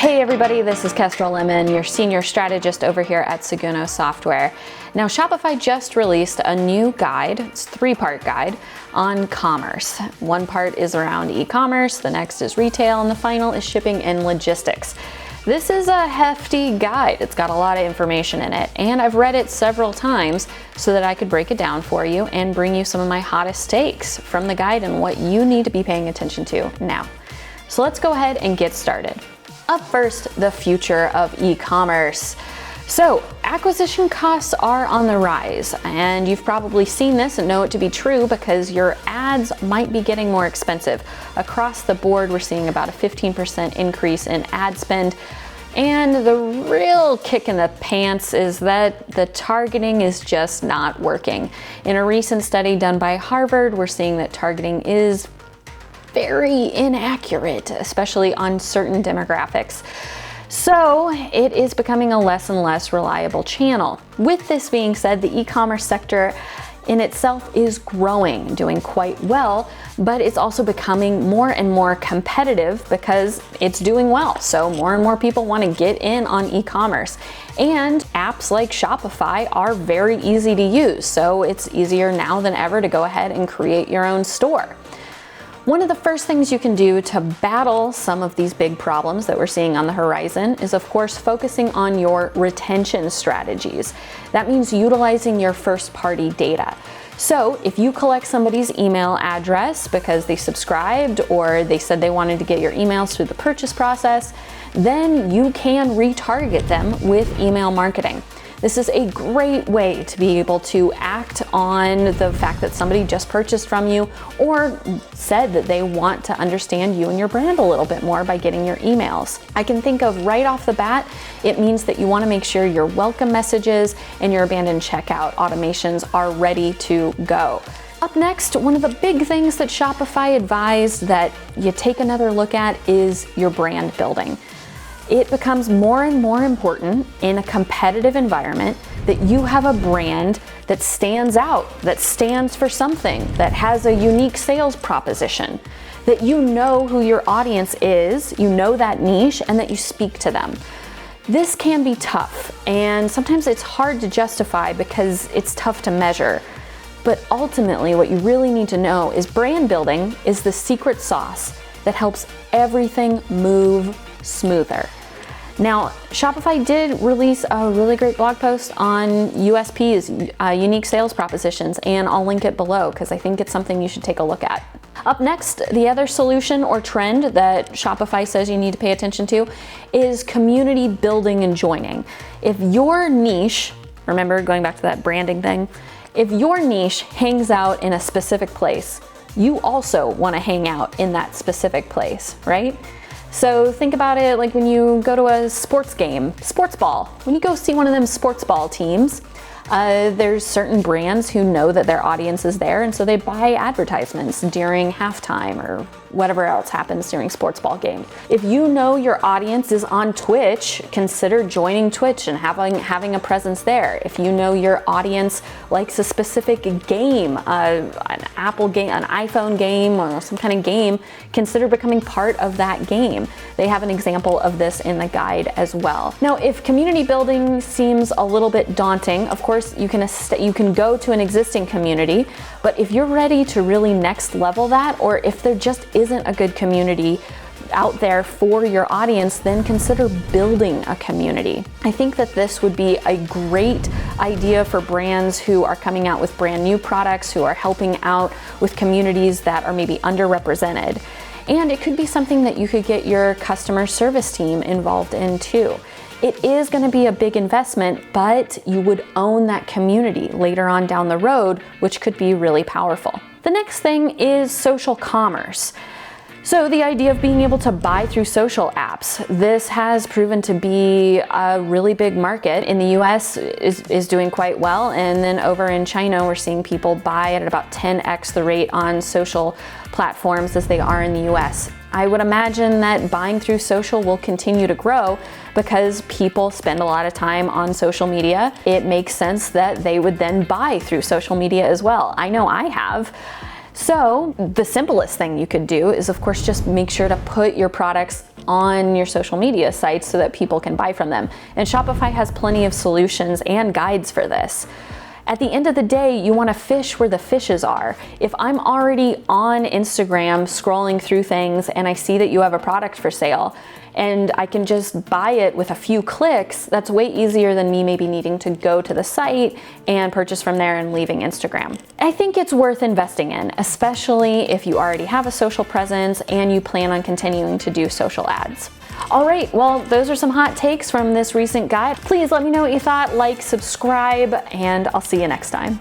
Hey everybody, this is Kestrel Lemen, your senior strategist over here at Seguno Software. Now Shopify just released a new guide, it's a 3-part guide on commerce. One part is around e-commerce, the next is retail, and the final is shipping and logistics. This is a hefty guide. It's got a lot of information in it, and I've read it several times so that I could break it down for you and bring you some of my hottest takes from the guide and what you need to be paying attention to now. So let's go ahead and get started. Up first, the future of e-commerce. So acquisition costs are on the rise, and you've probably seen this and know it to be true because your ads might be getting more expensive. Across the board, we're seeing about a 15% increase in ad spend. And the real kick in the pants is that the targeting is just not working. In a recent study done by Harvard, we're seeing that targeting is very inaccurate, especially on certain demographics. So it is becoming a less and less reliable channel. With this being said, the e-commerce sector in itself is growing, doing quite well, but it's also becoming more and more competitive because it's doing well. So more and more people want to get in on e-commerce. And apps like Shopify are very easy to use. So it's easier now than ever to go ahead and create your own store. One of the first things you can do to battle some of these big problems that we're seeing on the horizon is, of course, focusing on your retention strategies. That means utilizing your first-party data. So if you collect somebody's email address because they subscribed or they said they wanted to get your emails through the purchase process, then you can retarget them with email marketing. This is a great way to be able to act on the fact that somebody just purchased from you or said that they want to understand you and your brand a little bit more by getting your emails. I can think of right off the bat, it means that you want to make sure your welcome messages and your abandoned checkout automations are ready to go. Up next, one of the big things that Shopify advised that you take another look at is your brand building. It becomes more and more important in a competitive environment that you have a brand that stands out, that stands for something, that has a unique sales proposition, that you know who your audience is, you know that niche, and that you speak to them. This can be tough, and sometimes it's hard to justify because it's tough to measure. But ultimately, what you really need to know is brand building is the secret sauce that helps everything move smoother. Now, Shopify did release a really great blog post on USPs, unique sales propositions, and I'll link it below because I think it's something you should take a look at. Up next, the other solution or trend that Shopify says you need to pay attention to is community building and joining. If your niche, remember going back to that branding thing, if your niche hangs out in a specific place, you also want to hang out in that specific place, right? So think about it like when you go to a sports game, sports ball. When you go see one of them sports ball teams, there's certain brands who know that their audience is there, and so they buy advertisements during halftime or whatever else happens during sports ball games. If you know your audience is on Twitch, consider joining Twitch and having a presence there. If you know your audience likes a specific game, an Apple game, an iPhone game, or some kind of game, consider becoming part of that game. They have an example of this in the guide as well. Now, if community building seems a little bit daunting, of course, you can go to an existing community, but if you're ready to really next level that, or if there just isn't a good community out there for your audience, then consider building a community. I think that this would be a great idea for brands who are coming out with brand new products, who are helping out with communities that are maybe underrepresented. And it could be something that you could get your customer service team involved in too. It is going to be a big investment, but you would own that community later on down the road, which could be really powerful. The next thing is social commerce. So the idea of being able to buy through social apps. This has proven to be a really big market. In the US is doing quite well, and then over in China we're seeing people buy at about 10x the rate on social platforms as they are in the US. I would imagine that buying through social will continue to grow because people spend a lot of time on social media. It makes sense that they would then buy through social media as well. I know I have. So the simplest thing you could do is, of course, just make sure to put your products on your social media sites so that people can buy from them. And Shopify has plenty of solutions and guides for this. At the end of the day, you want to fish where the fishes are. If I'm already on Instagram scrolling through things and I see that you have a product for sale and I can just buy it with a few clicks, that's way easier than me maybe needing to go to the site and purchase from there and leaving Instagram. I think it's worth investing in, especially if you already have a social presence and you plan on continuing to do social ads. All right, well, those are some hot takes from this recent guide. Please let me know what you thought, like, subscribe, and I'll see you next time.